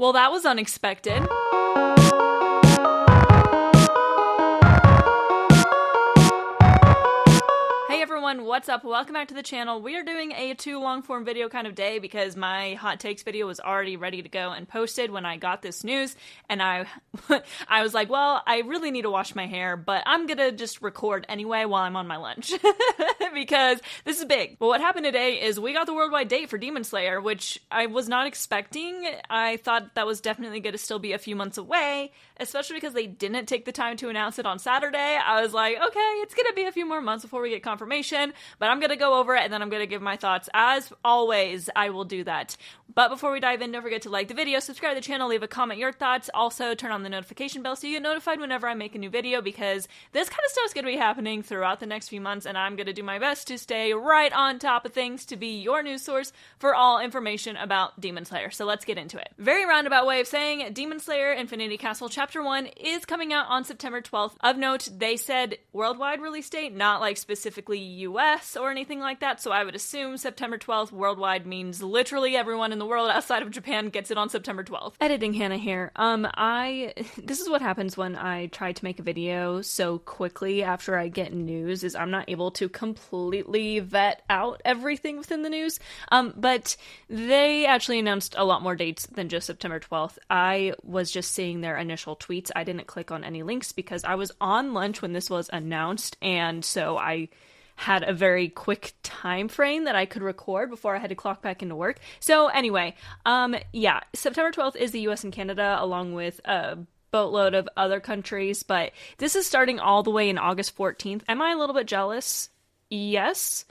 Well, that was unexpected. Hey everyone, what's up? Welcome back to the channel. We are doing a 2 long form video kind of day because my hot takes video was already ready to go and posted when I got this news, and I was like, well, I really need to wash my hair, but I'm gonna just record anyway while I'm on my lunch because this is big. But what happened today is we got the worldwide date for Demon Slayer, which I was not expecting. I thought that was definitely gonna still be a few months away, especially because they didn't take the time to announce it on Saturday. I was like, okay, it's gonna be a few more months before we get confirmation, but I'm gonna go over it and then I'm gonna give my thoughts. As always, I will do that. But before we dive in, don't forget to like the video, subscribe to the channel, leave a comment your thoughts. Also, turn on the notification bell so you get notified whenever I make a new video, because this kind of stuff is gonna be happening throughout the next few months, and I'm gonna do my best to stay right on top of things to be your news source for all information about Demon Slayer. So let's get into it. Very roundabout way of saying Demon Slayer Infinity Castle Chapter 1 is coming out on September 12th. Of note, they said worldwide release date, not like specifically US or anything like that, so I would assume September 12th worldwide means literally everyone in the world outside of Japan gets it on September 12th. Editing Hannah here. This is what happens when I try to make a video so quickly after I get news, is I'm not able to completely vet out everything within the news. But they actually announced a lot more dates than just September 12th. I was just seeing their initial tweets. I didn't click on any links because I was on lunch when this was announced, and so I had a very quick time frame that I could record before I had to clock back into work. So anyway, yeah, September 12th is the US and Canada, along with a boatload of other countries, but this is starting all the way in August 14th. Am I a little bit jealous? Yes.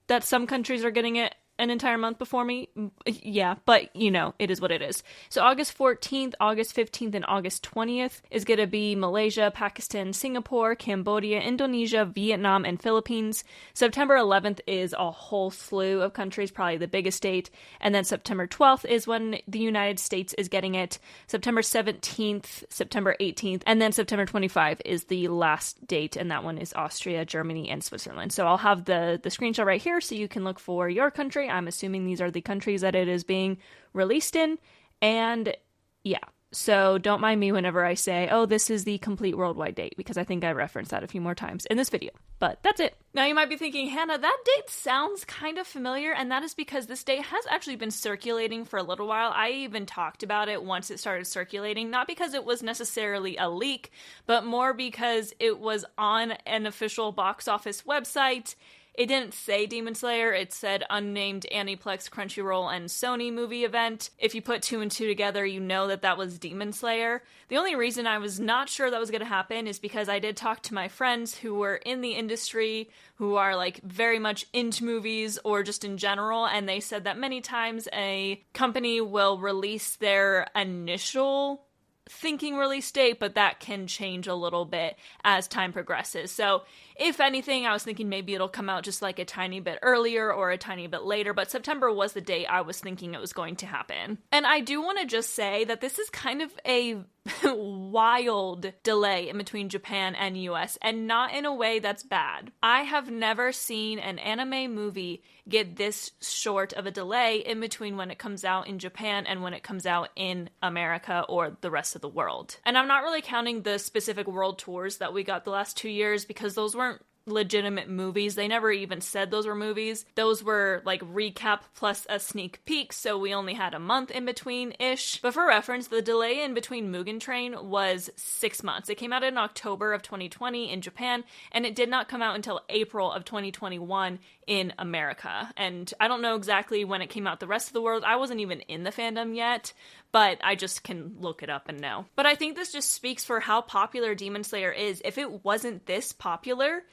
That some countries are getting it an entire month before me? Yeah, but you know, it is what it is. So August 14th, August 15th, and August 20th is going to be Malaysia, Pakistan, Singapore, Cambodia, Indonesia, Vietnam, and Philippines. September 11th is a whole slew of countries, probably the biggest date. And then September 12th is when the United States is getting it. September 17th, September 18th, and then September 25th is the last date, and that one is Austria, Germany, and Switzerland. So I'll have the screenshot right here so you can look for your country. I'm assuming these are the countries that it is being released in, and yeah, so don't mind me whenever I say, oh, this is the complete worldwide date, because I think I referenced that a few more times in this video, but that's it. Now you might be thinking, Hannah, that date sounds kind of familiar, and that is because this date has actually been circulating for a little while. I even talked about it once it started circulating, not because it was necessarily a leak, but more because it was on an official box office website. It didn't say Demon Slayer, it said unnamed Aniplex, Crunchyroll, and Sony movie event. If you put 2 and 2 together, you know that that was Demon Slayer. The only reason I was not sure that was going to happen is because I did talk to my friends who were in the industry, who are like very much into movies or just in general, and they said that many times a company will release their initial thinking release date, but that can change a little bit as time progresses. So if anything, I was thinking maybe it'll come out just like a tiny bit earlier or a tiny bit later, but September was the date I was thinking it was going to happen. And I do want to just say that this is kind of a wild delay in between Japan and US, and not in a way that's bad. I have never seen an anime movie get this short of a delay in between when it comes out in Japan and when it comes out in America or the rest of the world. And I'm not really counting the specific world tours that we got the last 2 years, because those weren't legitimate movies. They never even said those were movies. Those were like recap plus a sneak peek, so we only had a month in between-ish. But for reference, the delay in between Mugen Train was 6 months. It came out in October of 2020 in Japan, and it did not come out until April of 2021 in America. And I don't know exactly when it came out the rest of the world. I wasn't even in the fandom yet, but I just can look it up and know. But I think this just speaks for how popular Demon Slayer is. If it wasn't this popular,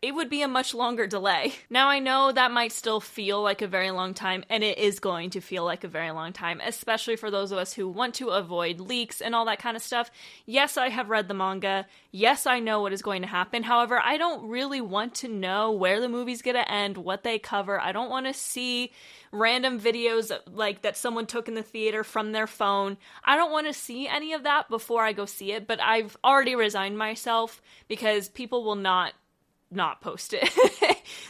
it would be a much longer delay. Now, I know that might still feel like a very long time, and it is going to feel like a very long time, especially for those of us who want to avoid leaks and all that kind of stuff. Yes, I have read the manga. Yes, I know what is going to happen. However, I don't really want to know where the movie's gonna end, what they cover. I don't want to see random videos like that someone took in the theater from their phone. I don't want to see any of that before I go see it, but I've already resigned myself because people will not post it.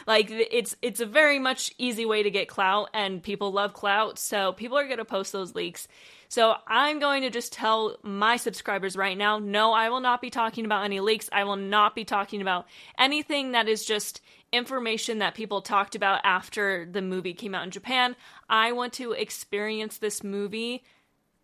Like, it's a very much easy way to get clout, and people love clout, so people are going to post those leaks. So I'm going to just tell my subscribers right now, no, I will not be talking about any leaks. I will not be talking about anything that is just information that people talked about after the movie came out in Japan. I want to experience this movie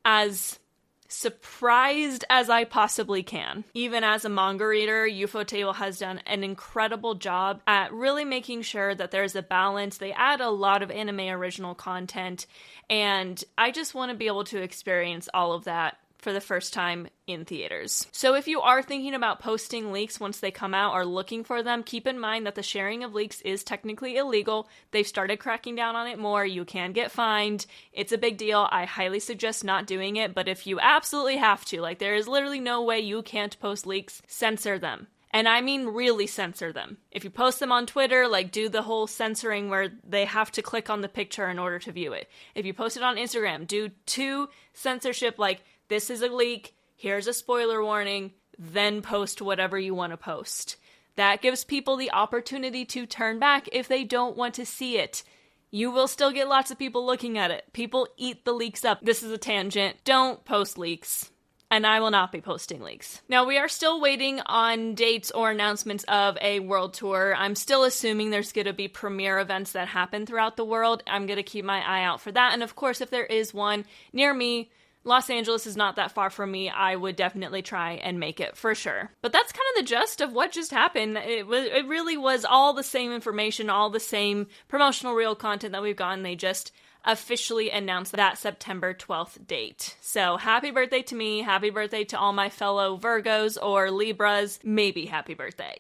as surprised as I possibly can. Even as a manga reader, Ufotable has done an incredible job at really making sure that there's a balance. They add a lot of anime original content, and I just want to be able to experience all of that for the first time in theaters. So if you are thinking about posting leaks once they come out or looking for them, keep in mind that the sharing of leaks is technically illegal. They've started cracking down on it more. You can get fined. It's a big deal. I highly suggest not doing it, but if you absolutely have to, like, there is literally no way you can't post leaks, censor them. And I mean really censor them. If you post them on Twitter, like, do the whole censoring where they have to click on the picture in order to view it. If you post it on Instagram, do 2 censorship, like, this is a leak, here's a spoiler warning, then post whatever you want to post. That gives people the opportunity to turn back if they don't want to see it. You will still get lots of people looking at it. People eat the leaks up. This is a tangent. Don't post leaks. And I will not be posting leaks. Now, we are still waiting on dates or announcements of a world tour. I'm still assuming there's going to be premiere events that happen throughout the world. I'm going to keep my eye out for that. And of course, if there is one near me, Los Angeles is not that far from me, I would definitely try and make it for sure. But that's kind of the gist of what just happened. It really was all the same information, all the same promotional reel content that we've gotten. They just officially announced that September 12th date. So happy birthday to me, happy birthday to all my fellow Virgos or Libras, maybe happy birthday.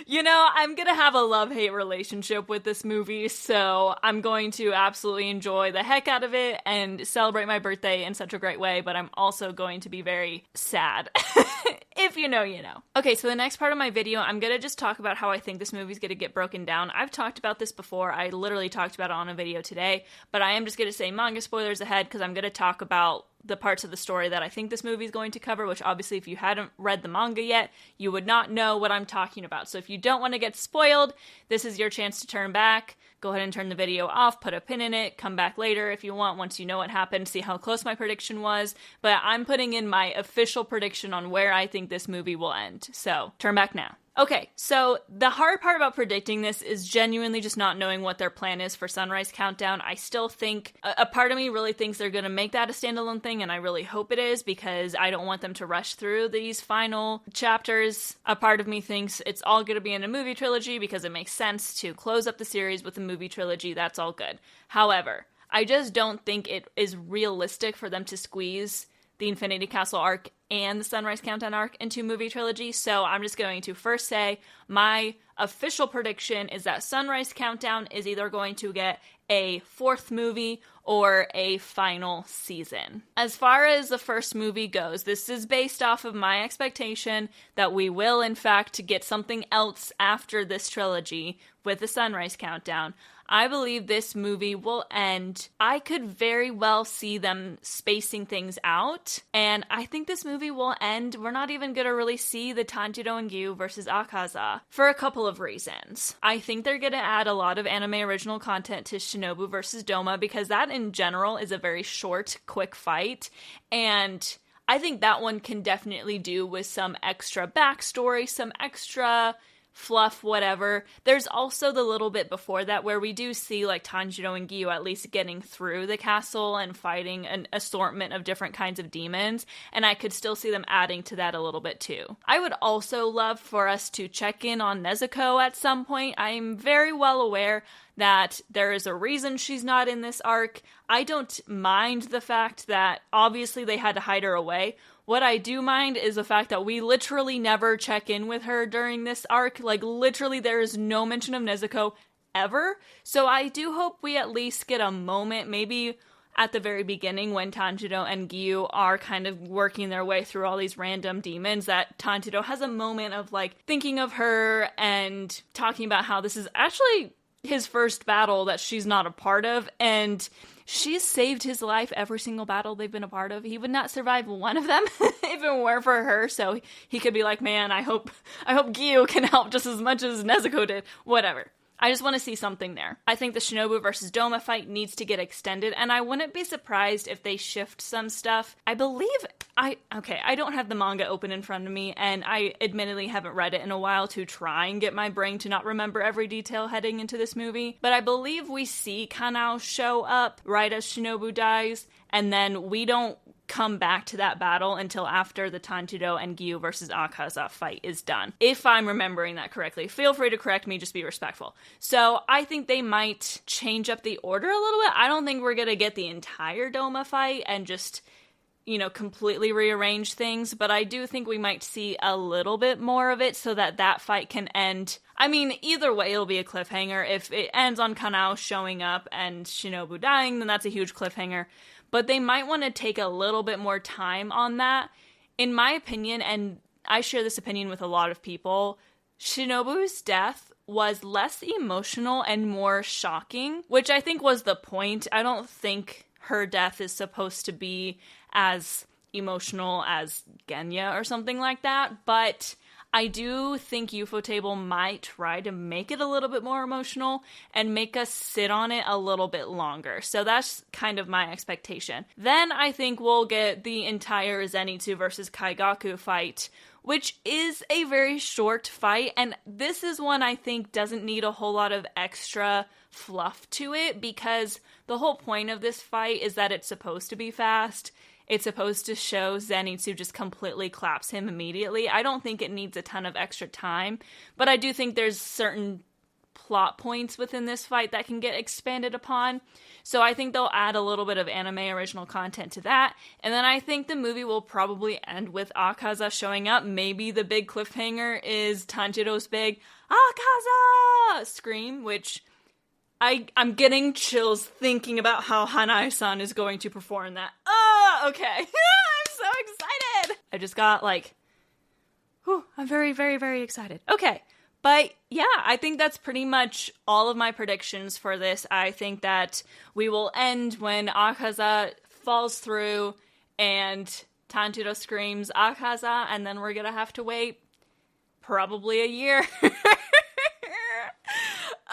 You know, I'm gonna have a love-hate relationship with this movie, so I'm going to absolutely enjoy the heck out of it and celebrate my birthday in such a great way, but I'm also going to be very sad. If you know, you know. Okay, so the next part of my video, I'm gonna just talk about how I think this movie's gonna get broken down. I've talked about this before. I literally talked about it on a video today, but I am just gonna say manga spoilers ahead because I'm gonna talk about the parts of the story that I think this movie is going to cover, which obviously if you hadn't read the manga yet, you would not know what I'm talking about. So if you don't want to get spoiled, this is your chance to turn back. Go ahead and turn the video off, put a pin in it, come back later if you want once you know what happened, see how close my prediction was. But I'm putting in my official prediction on where I think this movie will end. So turn back now. Okay, so the hard part about predicting this is genuinely just not knowing what their plan is for Sunrise Countdown. I still think, a part of me really thinks they're going to make that a standalone thing, and I really hope it is, because I don't want them to rush through these final chapters. A part of me thinks it's all going to be in a movie trilogy, because it makes sense to close up the series with a movie trilogy. That's all good. However, I just don't think it is realistic for them to squeeze the Infinity Castle arc and the Sunrise Countdown arc into movie trilogy, so I'm just going to first say my official prediction is that Sunrise Countdown is either going to get a 4th movie or a final season. As far as the first movie goes, this is based off of my expectation that we will in fact get something else after this trilogy with the Sunrise Countdown. I believe this movie will end. I could very well see them spacing things out, and I think this movie will end. We're not even going to really see the Tanjiro and Gyu versus Akaza for a couple of reasons. I think they're going to add a lot of anime original content to Shinobu versus Doma, because that in general is a very short, quick fight, and I think that one can definitely do with some extra backstory, some extra fluff, whatever. There's also the little bit before that where we do see like Tanjiro and Gyu at least getting through the castle and fighting an assortment of different kinds of demons, and I could still see them adding to that a little bit too. I would also love for us to check in on Nezuko at some point. I'm very well aware that there is a reason she's not in this arc. I don't mind the fact that obviously they had to hide her away. What I do mind is the fact that we literally never check in with her during this arc. Like, literally, there is no mention of Nezuko ever. So I do hope we at least get a moment, maybe at the very beginning when Tanjiro and Gyu are kind of working their way through all these random demons, that Tanjiro has a moment of, like, thinking of her and talking about how this is actually his first battle that she's not a part of, and she's saved his life every single battle they've been a part of. He would not survive one of them if it weren't for her, so he could be like, man, I hope Gyu can help just as much as Nezuko did. Whatever. I just want to see something there. I think the Shinobu versus Doma fight needs to get extended, and I wouldn't be surprised if they shift some stuff. I believe I don't have the manga open in front of me, and I admittedly haven't read it in a while to try and get my brain to not remember every detail heading into this movie, but I believe we see Kanao show up right as Shinobu dies, and then we don't come back to that battle until after the Tanjiro and Gyu versus Akaza fight is done. If I'm remembering that correctly. Feel free to correct me, just be respectful. So I think they might change up the order a little bit. I don't think we're gonna get the entire Doma fight and just, completely rearrange things, but I do think we might see a little bit more of it so that fight can end. I mean, either way, it'll be a cliffhanger. If it ends on Kanao showing up and Shinobu dying, then that's a huge cliffhanger. But they might want to take a little bit more time on that. In my opinion, and I share this opinion with a lot of people, Shinobu's death was less emotional and more shocking, which I think was the point. I don't think her death is supposed to be as emotional as Genya or something like that, but I do think Ufotable might try to make it a little bit more emotional and make us sit on it a little bit longer. So that's kind of my expectation. Then I think we'll get the entire Zenitsu versus Kaigaku fight, which is a very short fight, and this is one I think doesn't need a whole lot of extra fluff to it, because the whole point of this fight is that it's supposed to be fast. It's supposed to show Zenitsu just completely claps him immediately. I don't think it needs a ton of extra time, but I do think there's certain plot points within this fight that can get expanded upon. So I think they'll add a little bit of anime original content to that. And then I think the movie will probably end with Akaza showing up. Maybe the big cliffhanger is Tanjiro's big Akaza scream, which I'm getting chills thinking about how Hanae-san is going to perform that. Oh, okay. I'm so excited. I just got I'm very, very, very excited. Okay. But yeah, I think that's pretty much all of my predictions for this. I think that we will end when Akaza falls through and Tanjiro screams Akaza, and then we're gonna have to wait probably a year.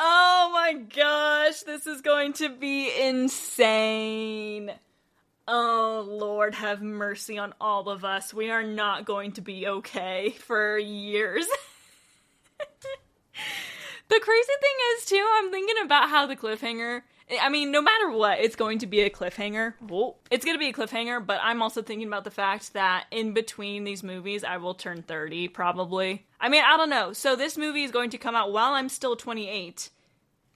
Oh my gosh, this is going to be insane. Oh, Lord, have mercy on all of us. We are not going to be okay for years. The crazy thing is, too, I'm thinking about how the cliffhanger, I mean, no matter what, it's going to be a cliffhanger. Whoa. It's going to be a cliffhanger, but I'm also thinking about the fact that in between these movies, I will turn 30, probably. I mean, I don't know. So this movie is going to come out while I'm still 28,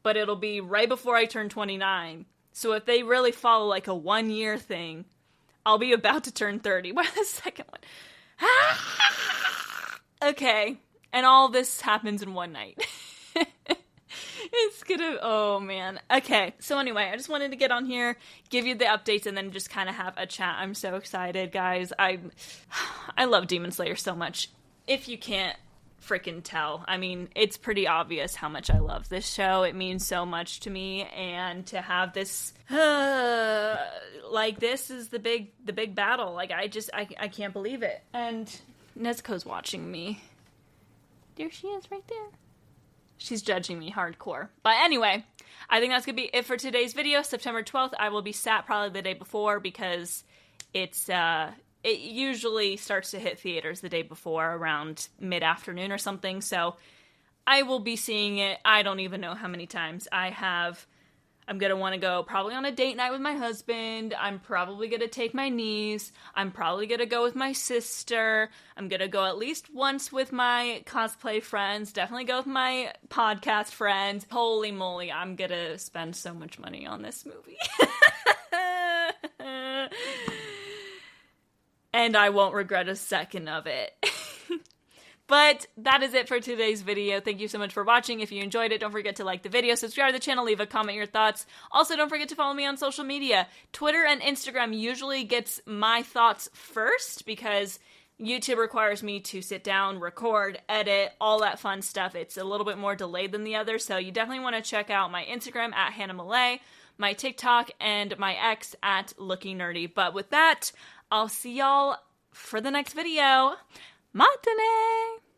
but it'll be right before I turn 29. So if they really follow like a 1-year thing, I'll be about to turn 30. What is the second one? Okay. And all this happens in one night. It's gonna, oh man. Okay, so anyway, I just wanted to get on here, give you the updates, and then just kind of have a chat. I'm so excited, guys. I love Demon Slayer so much. If you can't freaking tell, I mean, it's pretty obvious how much I love this show. It means so much to me, and to have this, this is the big battle. Like, I can't believe it. And Nezuko's watching me. There she is, right there. She's judging me hardcore. But anyway, I think that's going to be it for today's video. September 12th, I will be sat probably the day before, because it usually starts to hit theaters the day before around mid-afternoon or something. So I will be seeing it. I don't even know how many times I'm going to want to go probably on a date night with my husband. I'm probably going to take my niece. I'm probably going to go with my sister. I'm going to go at least once with my cosplay friends. Definitely go with my podcast friends. Holy moly, I'm going to spend so much money on this movie. And I won't regret a second of it. But that is it for today's video. Thank you so much for watching. If you enjoyed it, don't forget to like the video, subscribe to the channel, leave a comment your thoughts. Also, don't forget to follow me on social media. Twitter and Instagram usually gets my thoughts first, because YouTube requires me to sit down, record, edit, all that fun stuff. It's a little bit more delayed than the other, so you definitely want to check out my Instagram at Hannah Malay, my TikTok, and my X at Looking Nerdy. But with that, I'll see y'all for the next video. Matane!